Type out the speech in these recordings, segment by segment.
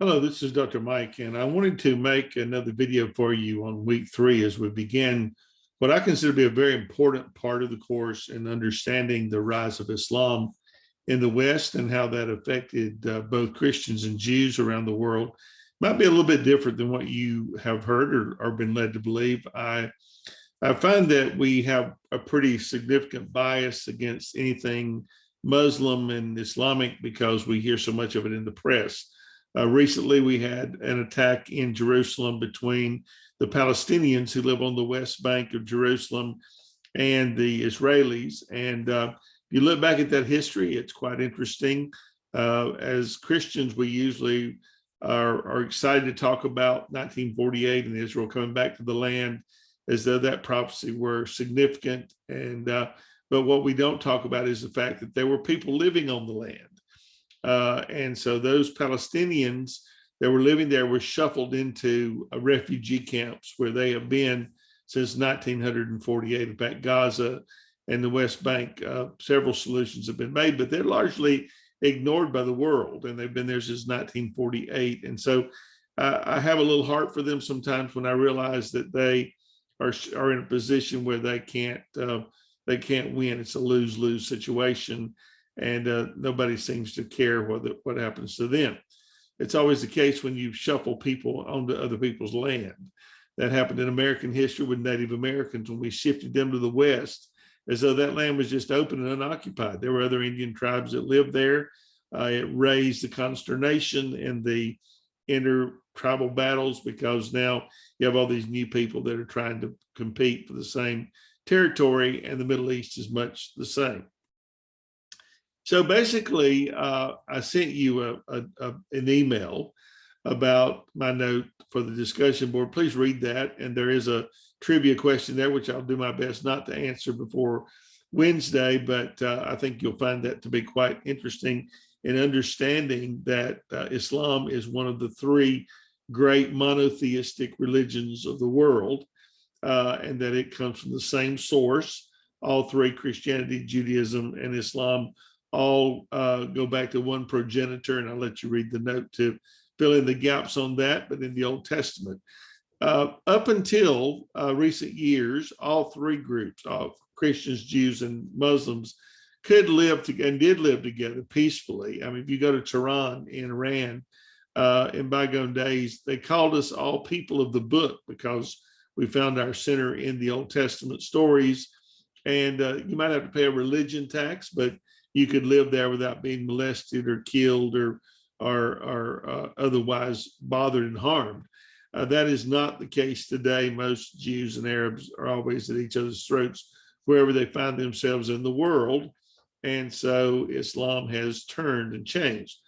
Hello, this is Dr. Mike, and I wanted to make another video for you on week 3 as we begin what I consider to be a very important part of the course in understanding the rise of Islam in the West and how that affected both Christians and Jews around the world. Might be a little bit different than what you have heard or been led to believe. I find that we have a pretty significant bias against anything Muslim and Islamic because we hear so much of it in the press. Recently, we had an attack in Jerusalem between the Palestinians who live on the West Bank of Jerusalem and the Israelis. And you look back at that history, it's quite interesting. As Christians, we usually are excited to talk about 1948 and Israel coming back to the land as though that prophecy were significant. And but what we don't talk about is the fact that there were people living on the land. And so those Palestinians that were living there were shuffled into refugee camps where they have been since 1948. In fact, Gaza and the West Bank, several solutions have been made, but they're largely ignored by the world, and they've been there since 1948. And so I have a little heart for them sometimes when I realize that they are in a position where they can't win. It's a lose-lose situation, and nobody seems to care what happens to them. It's always the case when you shuffle people onto other people's land. That happened in American history with Native Americans when we shifted them to the West, as though that land was just open and unoccupied. There were other Indian tribes that lived there. It raised the consternation in the intertribal battles because now you have all these new people that are trying to compete for the same territory, and the Middle East is much the same. So basically, I sent you an email about my note for the discussion board. Please read that. And there is a trivia question there, which I'll do my best not to answer before Wednesday, but I think you'll find that to be quite interesting in understanding that Islam is one of the 3 great monotheistic religions of the world, and that it comes from the same source. All 3, Christianity, Judaism, and Islam, all go back to one progenitor, and I'll let you read the note to fill in the gaps on that. But in the Old Testament, up until recent years, all 3 groups of Christians, Jews, and Muslims could live together and did live together peacefully. I mean, if you go to Tehran in Iran in bygone days, they called us all people of the book because we found our center in the Old Testament stories. And you might have to pay a religion tax, but you could live there without being molested or killed or otherwise bothered and harmed. That is not the case today. Most Jews and Arabs are always at each other's throats wherever they find themselves in the world. And so Islam has turned and changed.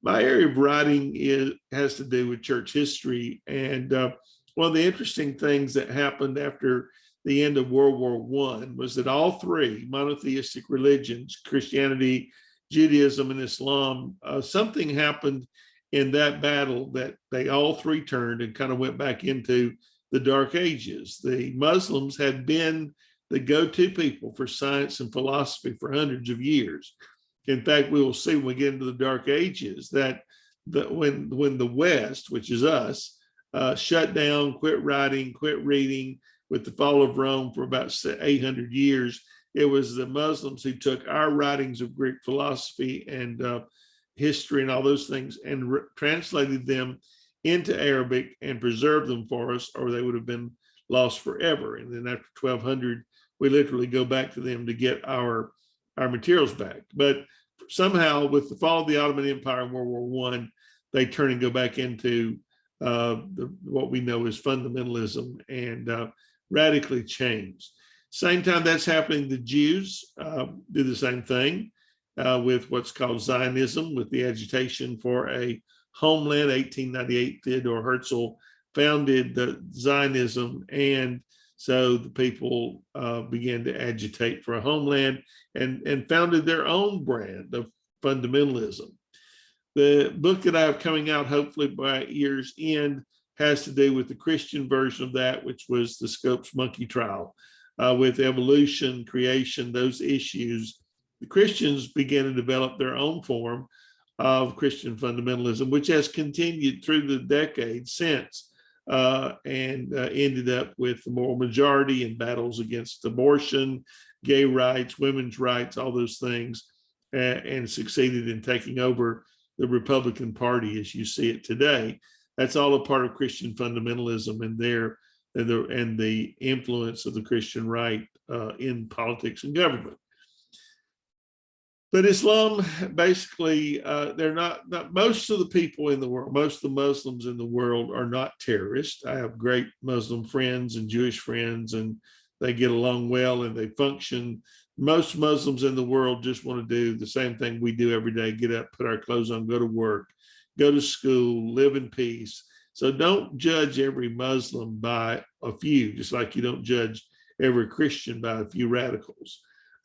My area of writing has to do with church history. And one of the interesting things that happened after the end of World War I was that all 3 monotheistic religions, Christianity, Judaism, and Islam, something happened in that battle that they all 3 turned and kind of went back into the Dark Ages. The Muslims had been the go-to people for science and philosophy for hundreds of years. In fact, we will see when we get into the Dark Ages that when the West, which is us, shut down, quit writing, quit reading, with the fall of Rome for about 800 years, it was the Muslims who took our writings of Greek philosophy and history and all those things and translated them into Arabic and preserved them for us, or they would have been lost forever. And then after 1200, we literally go back to them to get our materials back. But somehow, with the fall of the Ottoman Empire in World War I, they turn and go back into what we know as fundamentalism and radically changed. Same time that's happening, the Jews do the same thing with what's called Zionism, with the agitation for a homeland. 1898, Theodore Herzl founded the Zionism, and so the people began to agitate for a homeland and founded their own brand of fundamentalism. The book that I have coming out, hopefully by year's end, has to do with the Christian version of that, which was the Scopes monkey trial, with evolution, creation, those issues. The Christians began to develop their own form of Christian fundamentalism, which has continued through the decades since, and ended up with the moral majority and battles against abortion, gay rights, women's rights, all those things, and succeeded in taking over the Republican Party as you see it today. That's all a part of Christian fundamentalism and the influence of the Christian right in politics and government. But Islam, basically, they're not most of the people in the world, most of the Muslims in the world are not terrorists. I have great Muslim friends and Jewish friends, and they get along well and they function. Most Muslims in the world just want to do the same thing we do every day: get up, put our clothes on, go to work, go to school, live in peace. So don't judge every Muslim by a few, just like you don't judge every Christian by a few radicals.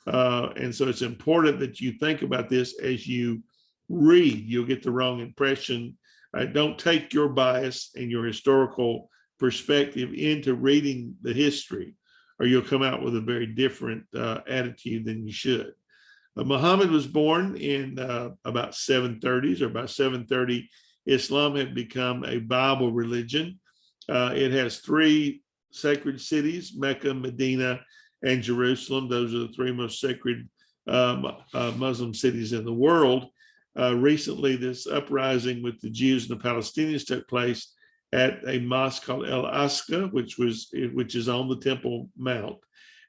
And so it's important that you think about this as you read. You'll get the wrong impression. Don't take your bias and your historical perspective into reading the history, or you'll come out with a very different attitude than you should. Muhammad was born in about 730s, or by 730, Islam had become a Bible religion. It has three sacred cities: Mecca, Medina, and Jerusalem. Those are the three most sacred Muslim cities in the world. Recently, this uprising with the Jews and the Palestinians took place at a mosque called Al-Aqsa, which is on the Temple Mount,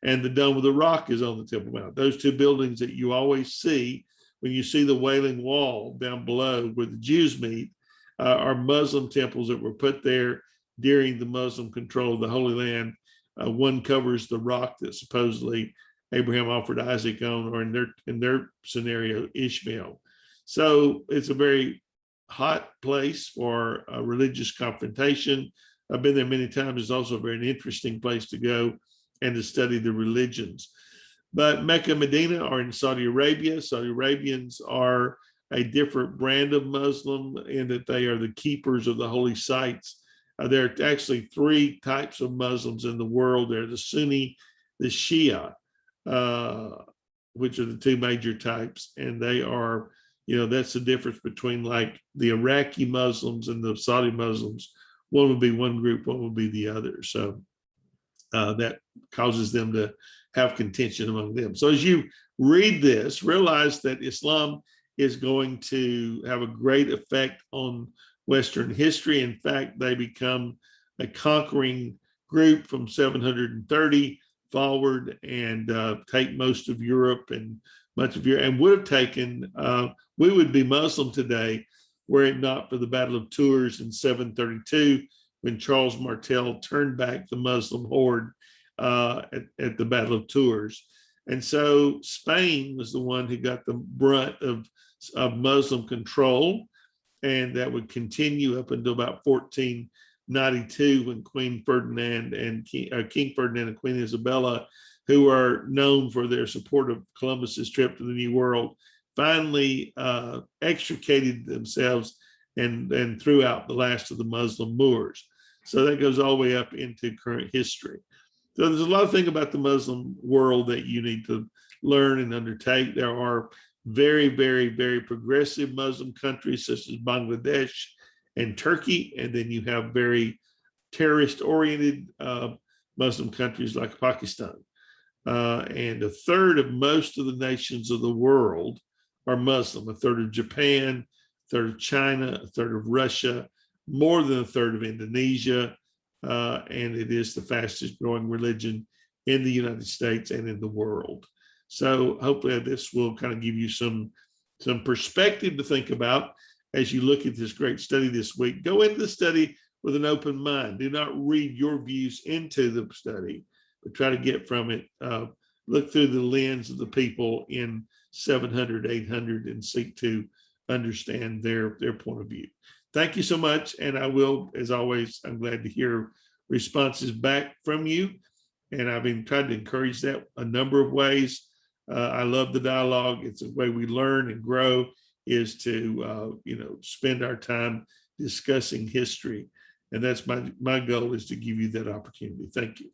and the Dome of the Rock is on the Temple Mount. Those two buildings that you always see when you see the Wailing Wall down below where the Jews meet are Muslim temples that were put there during the Muslim control of the Holy Land. One covers the rock that supposedly Abraham offered Isaac on, or in their scenario, Ishmael. So it's a very hot place for religious confrontation. I've been there many times. It's also a very interesting place to go and to study the religions. But Mecca and Medina are in Saudi Arabia. Saudi Arabians are a different brand of Muslim in that they are the keepers of the holy sites. There are actually three types of Muslims in the world. They're the Sunni, the Shia, which are the two major types. And they are, that's the difference between like the Iraqi Muslims and the Saudi Muslims. One would be one group, one would be the other. So that causes them to have contention among them. So as you read this, realize that Islam is going to have a great effect on Western history. In fact, they become a conquering group from 730 forward and take most of Europe and much of Europe, and would have taken, we would be Muslim today were it not for the Battle of Tours in 732, when Charles Martel turned back the Muslim horde at the Battle of Tours. And so Spain was the one who got the brunt of Muslim control, and that would continue up until about 1492, when King Ferdinand and Queen Isabella, who are known for their support of Columbus's trip to the New World, finally extricated themselves and threw out the last of the Muslim Moors. So that goes all the way up into current history. So there's a lot of things about the Muslim world that you need to learn and undertake. There are very, very, very progressive Muslim countries such as Bangladesh and Turkey. And then you have very terrorist-oriented Muslim countries like Pakistan. And a third of most of the nations of the world are Muslim. A third of Japan, a third of China, a third of Russia, more than a third of Indonesia. And it is the fastest growing religion in the United States and in the world. So hopefully this will kind of give you some perspective to think about as you look at this great study this week. Go into the study with an open mind. Do not read your views into the study, but try to get from it, look through the lens of the people in 700, 800, and seek to understand their point of view. Thank you so much. And I will, as always, I'm glad to hear responses back from you. And I've been trying to encourage that a number of ways. I love the dialogue. It's a way we learn and grow, is to, spend our time discussing history. And that's my goal, is to give you that opportunity. Thank you.